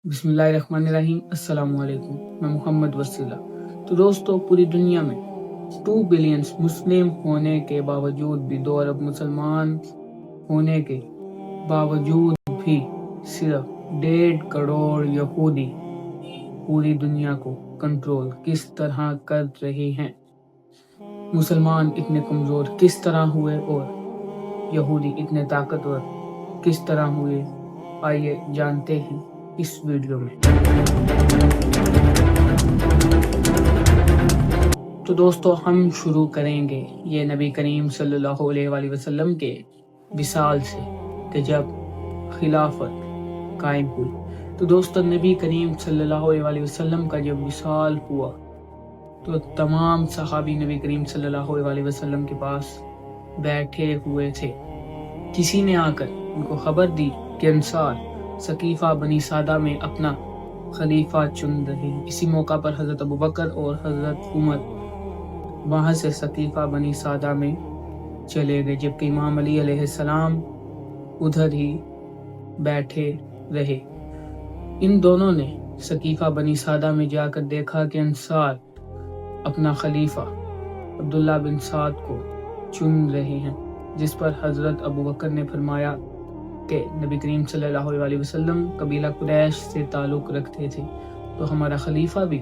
بسم اللہ الرحمن الرحیم۔ السلام علیکم، میں محمد وسیلہ۔ تو دوستو، پوری دنیا میں 2 بلین مسلم ہونے کے باوجود بھی 2 ارب مسلمان ہونے کے باوجود بھی صرف 1.5 کروڑ یہودی پوری دنیا کو کنٹرول کس طرح کر رہے ہیں؟ مسلمان اتنے کمزور کس طرح ہوئے اور یہودی اتنے طاقتور کس طرح ہوئے؟ آئیے جانتے ہیں اس ویڈیو میں۔ تو دوستو، ہم شروع کریں گے یہ نبی کریم صلی اللہ علیہ وآلہ وسلم کے وصال سے کہ جب خلافت قائم ہوئی۔ تو دوستو، نبی کریم صلی اللہ علیہ وآلہ وسلم کا جب وصال ہوا تو تمام صحابی نبی کریم صلی اللہ علیہ وآلہ وسلم کے پاس بیٹھے ہوئے تھے۔ کسی نے آ کر ان کو خبر دی کہ انصار ثقیفہ بنی سعدہ میں اپنا خلیفہ چن رہے ہیں۔ اسی موقع پر حضرت ابوبکر اور حضرت عمر وہاں سے ثقیفہ بنی سعدہ میں چلے گئے، جبکہ امام علی علیہ السلام ادھر ہی بیٹھے رہے۔ ان دونوں نے ثقیفہ بنی سعدہ میں جا کر دیکھا کہ انصار اپنا خلیفہ عبداللہ بن سعد کو چن رہے ہیں، جس پر حضرت ابوبکر نے فرمایا کہ نبی کریم صلی اللہ علیہ وسلم قبیلہ قریش سے تعلق رکھتے تھے، تو ہمارا خلیفہ بھی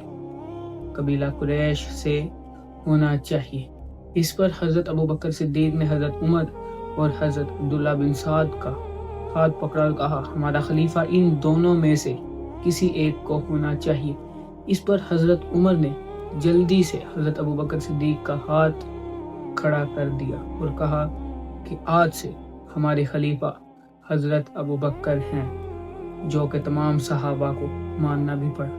قبیلہ قریش سے ہونا چاہیے۔ اس پر حضرت ابوبکر صدیق نے حضرت عمر اور حضرت عبداللہ بن سعد کا ہاتھ پکڑا اور کہا، ہمارا خلیفہ ان دونوں میں سے کسی ایک کو ہونا چاہیے۔ اس پر حضرت عمر نے جلدی سے حضرت ابوبکر صدیق کا ہاتھ کھڑا کر دیا اور کہا کہ آج سے ہمارے خلیفہ حضرت ابوبکر ہیں، جو کہ تمام صحابہ کو ماننا بھی پڑا۔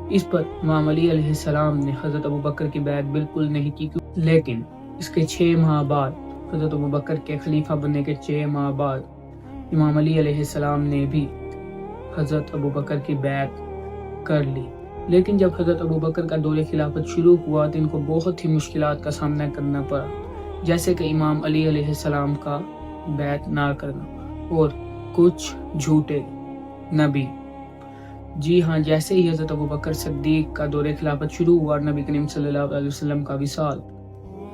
اس پر امام علی علیہ السلام نے حضرت ابوبکر کی بیعت بالکل نہیں کی، لیکن اس کے 6 ماہ بعد حضرت ابوبکر کے خلیفہ بننے کے 6 ماہ بعد امام علی علیہ السلام نے بھی حضرت ابوبکر کی بیعت کر لی۔ لیکن جب حضرت ابوبکر کا دور خلافت شروع ہوا تو ان کو بہت ہی مشکلات کا سامنا کرنا پڑا، جیسے کہ امام علی علیہ السلام کا بیعت نہ کرنا اور کچھ جھوٹے نبی۔ جی ہاں، جیسے ہی حضرت ابوبکر صدیق کا دور خلافت شروع ہوا اور نبی کریم صلی اللہ علیہ وسلم کا وصال،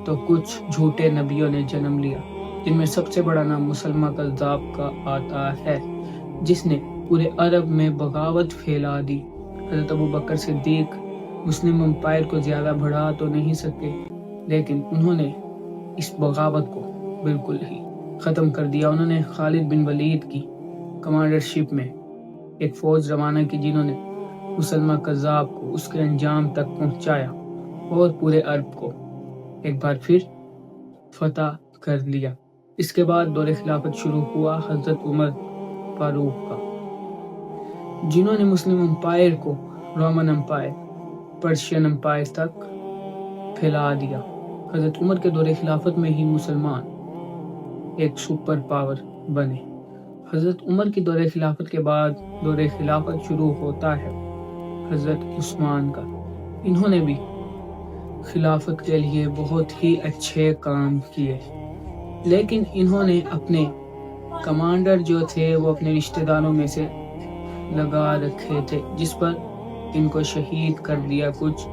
تو کچھ جھوٹے نبیوں نے جنم لیا، جن میں سب سے بڑا نام مسلمہ کذاب کا آتا ہے، جس نے پورے عرب میں بغاوت پھیلا دی۔ حضرت ابوبکر صدیق مسلم امپائر کو زیادہ بڑھا تو نہیں سکے، لیکن انہوں نے اس بغاوت کو بالکل ہی ختم کر دیا۔ انہوں نے خالد بن ولید کی کمانڈرشپ میں ایک فوج روانہ کی، جنہوں نے مسلمہ کذاب کو اس کے انجام تک پہنچایا اور پورے عرب کو ایک بار پھر فتح کر لیا۔ اس کے بعد دور خلافت شروع ہوا حضرت عمر فاروق کا، جنہوں نے مسلم امپائر کو رومن امپائر، پرشین امپائر تک پھیلا دیا۔ حضرت عمر کے دور خلافت میں ہی مسلمان ایک سپر پاور بنے۔ حضرت عمر کی دور خلافت کے بعد دور خلافت شروع ہوتا ہے حضرت عثمان کا۔ انہوں نے بھی خلافت کے لیے بہت ہی اچھے کام کیے، لیکن انہوں نے اپنے کمانڈر جو تھے وہ اپنے رشتہ داروں میں سے لگا رکھے تھے، جس پر ان کو شہید کر دیا کچھ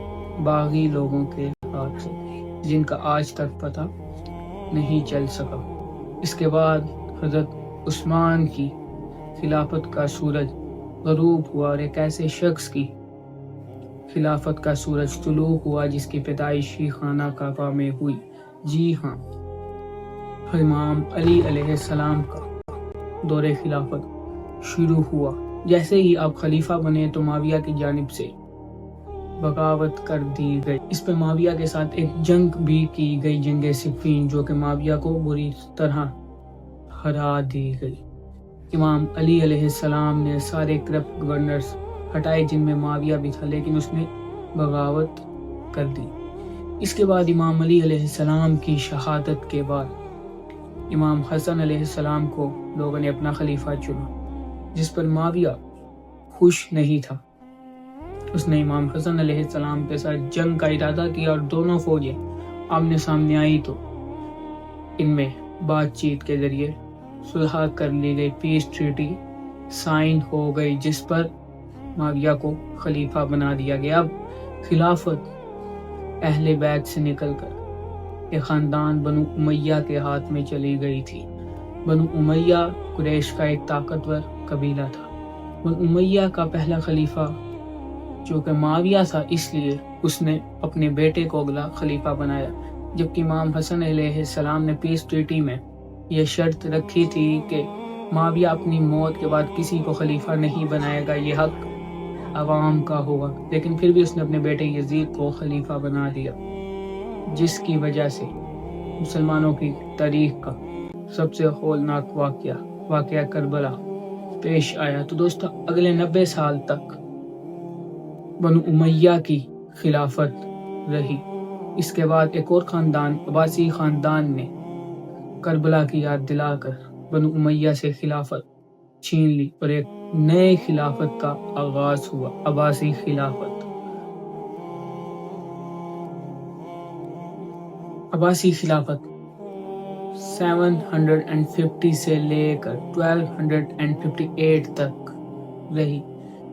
باغی لوگوں کے ہاتھ سے، جن کا آج تک پتہ نہیں چل سکا۔ اس کے بعد حضرت عثمان کی خلافت کا سورج غروب ہوا اور ایک ایسے شخص کی خلافت کا سورج طلوع ہوا جس کی پیدائش ہی خانہ کعبہ میں ہوئی۔ جی ہاں، امام علی علیہ السلام کا دور خلافت شروع ہوا۔ جیسے ہی آپ خلیفہ بنے تو معاویہ کی جانب سے بغاوت کر دی گئی۔ اس پہ معاویہ کے ساتھ ایک جنگ بھی کی گئی، جنگ صفین، جو کہ معاویہ کو بری طرح ہرا دی گئی۔ امام علی علیہ السلام نے سارے کرپٹ گورنرز ہٹائے، جن میں معاویہ بھی تھا، لیکن اس نے بغاوت کر دی۔ اس کے بعد امام علی علیہ السلام کی شہادت کے بعد امام حسن علیہ السلام کو لوگوں نے اپنا خلیفہ چنا، جس پر معاویہ خوش نہیں تھا۔ اس نے امام حسن علیہ السلام کے ساتھ جنگ کا ارادہ کیا اور دونوں فوجیں آمنے سامنے آئی تو ان میں بات چیت کے ذریعے صلح کر لی گئی، پیس ٹریٹی سائن ہو گئی، جس پر معاویہ کو خلیفہ بنا دیا گیا۔ اب خلافت اہل بیت سے نکل کر ایک خاندان بنو امیہ کے ہاتھ میں چلی گئی تھی۔ بنو امیہ قریش کا ایک طاقتور قبیلہ تھا۔ بنو امیہ کا پہلا خلیفہ جو کہ معاویہ تھا، اس لیے اس نے اپنے بیٹے کو اگلا خلیفہ بنایا، جبکہ امام حسن علیہ السلام نے پیس ٹریٹی میں یہ شرط رکھی تھی کہ معاویہ اپنی موت کے بعد کسی کو خلیفہ نہیں بنائے گا، یہ حق عوام کا ہوگا، لیکن پھر بھی اس نے اپنے بیٹے یزید کو خلیفہ بنا دیا، جس کی وجہ سے مسلمانوں کی تاریخ کا سب سے ہولناک واقعہ کربلا پیش آیا۔ تو دوستو اگلے 90 سال تک بنو امیہ کی خلافت رہی۔ اس کے بعد ایک اور خاندان، عباسی خاندان نے کربلا کی یاد دلا کر بنو امیہ سے خلافت چھین لی اور ایک نئے خلافت کا آغاز ہوا، عباسی خلافت۔ عباسی خلافت 750 سے لے کر 1258 تک رہی۔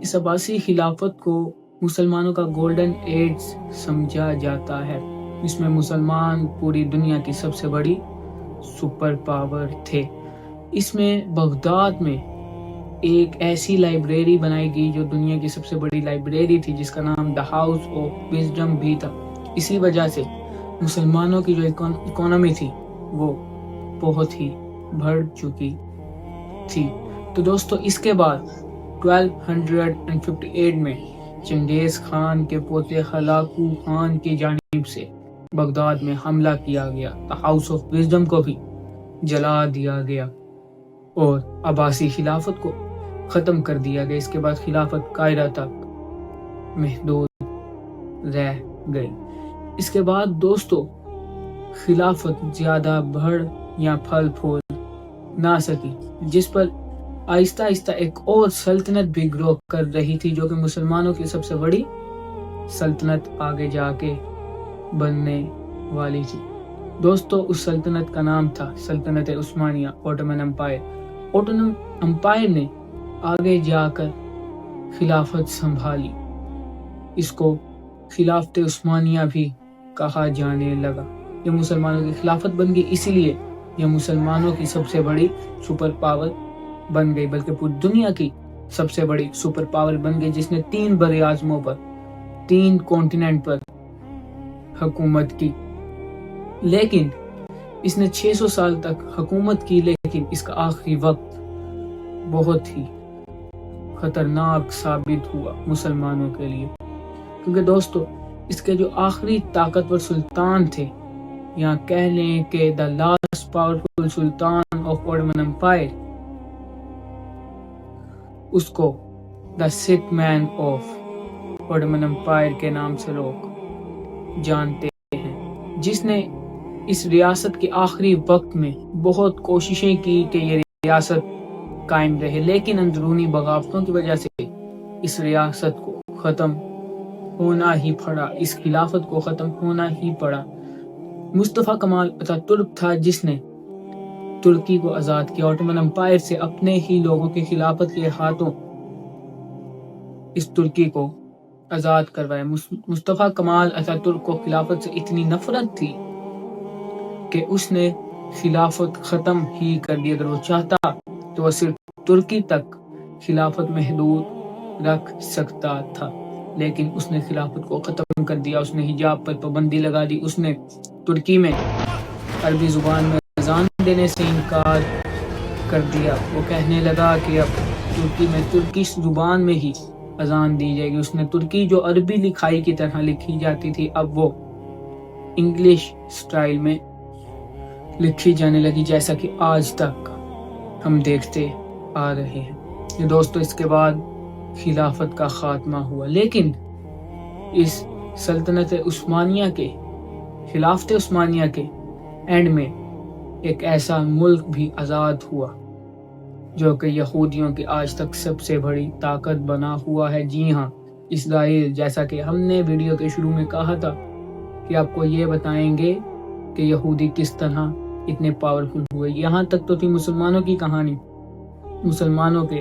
اس عباسی خلافت کو مسلمانوں کا گولڈن ایج سمجھا جاتا ہے، اس میں مسلمان پوری دنیا کی سب سے بڑی سپر پاور تھے۔ اس میں بغداد میں ایک ایسی لائبریری بنائی گئی جو دنیا کی سب سے بڑی لائبریری تھی، جس کا نام دا ہاؤس آف وزڈم بھی تھا۔ اسی وجہ سے مسلمانوں کی جو اکانومی تھی وہ بہت ہی بڑھ چکی تھی۔ تو دوستو اس کے بعد 1258 میں چنگیز خان کے پوتے ہلاکو خان کی جانب سے بغداد میں حملہ کیا گیا، ہاؤس آف وزڈم کو بھی جلا دیا گیا اور عباسی خلافت کو ختم کر دیا گیا۔ اس کے بعد خلافت قاہرہ تک محدود رہ گئی۔ اس کے بعد دوستو خلافت زیادہ بڑھ یا پھل پھول نہ سکی، جس پر آہستہ آہستہ ایک اور سلطنت بھی گرو کر رہی تھی، جو کہ مسلمانوں کی سب سے بڑی سلطنت آگے جا کے بننے والی تھی۔ دوستو اس سلطنت کا نام تھا سلطنت عثمانیہ، اوٹومن امپائر۔ اوٹومن امپائر نے آگے جا کر خلافت سنبھالی، اس کو خلافت عثمانیہ بھی کہا جانے لگا۔ یہ مسلمانوں کی خلافت بن گئی، اسی لیے یہ مسلمانوں کی سب سے بڑی سپر پاور بن گئی، بلکہ پوری دنیا کی سب سے بڑی سپر پاور بن گئی، جس نے 3 بر اعظموں پر، 3 کانٹیننٹ پر حکومت کی۔ لیکن اس نے 600 سال تک حکومت کی، لیکن اس کا آخری وقت بہت ہی خطرناک ثابت ہوا مسلمانوں کے لیے، کیونکہ دوستو اس کے جو آخری طاقتور سلطان تھے، یا کہہ لیں کہ the last powerful sultan of Ottoman empire, اس کو دا سک مین آف اوٹومن امپائر کے نام سے لوگ جانتے ہیں، جس نے اس ریاست کے آخری وقت میں بہت کوششیں کی کہ یہ ریاست قائم رہے، لیکن اندرونی بغاوتوں کی وجہ سے اس ریاست کو ختم ہونا ہی پڑا، اس خلافت کو ختم ہونا ہی پڑا۔ مصطفیٰ کمال اتاترک تھا جس نے ترکی کو آزاد کیا، اوٹومن امپائر سے اپنے ہی لوگوں کی خلافت کے ہاتھوں اس ترکی کو آزاد کروایا۔ مصطفیٰ کمال اتاترک کو خلافت سے اتنی نفرت تھی کہ اس نے خلافت ختم ہی کر دی۔ اگر وہ چاہتا تو وہ صرف ترکی تک خلافت محدود رکھ سکتا تھا، لیکن اس نے خلافت کو ختم کر دیا۔ اس نے حجاب پر پابندی لگا دی، اس نے ترکی میں عربی زبان میں اذان دینے سے انکار کر دیا۔ وہ کہنے لگا کہ اب ترکی میں ترکی زبان میں ہی اذان دی جائے گی۔ اس نے ترکی جو عربی لکھائی کی طرح لکھی جاتی تھی، اب وہ انگلش سٹائل میں لکھی جانے لگی، جیسا کہ آج تک ہم دیکھتے آ رہے ہیں۔ دوستو اس کے بعد خلافت کا خاتمہ ہوا، لیکن اس سلطنت عثمانیہ کے، خلافت عثمانیہ کے اینڈ میں ایک ایسا ملک بھی آزاد ہوا جو کہ یہودیوں کی آج تک سب سے بڑی طاقت بنا ہوا ہے۔ جی ہاں، اسرائیل، جیسا کہ ہم نے ویڈیو کے شروع میں کہا تھا کہ آپ کو یہ بتائیں گے کہ یہودی کس طرح اتنے پاورفل ہوئے۔ یہاں تک تو تھی مسلمانوں کی کہانی، مسلمانوں کے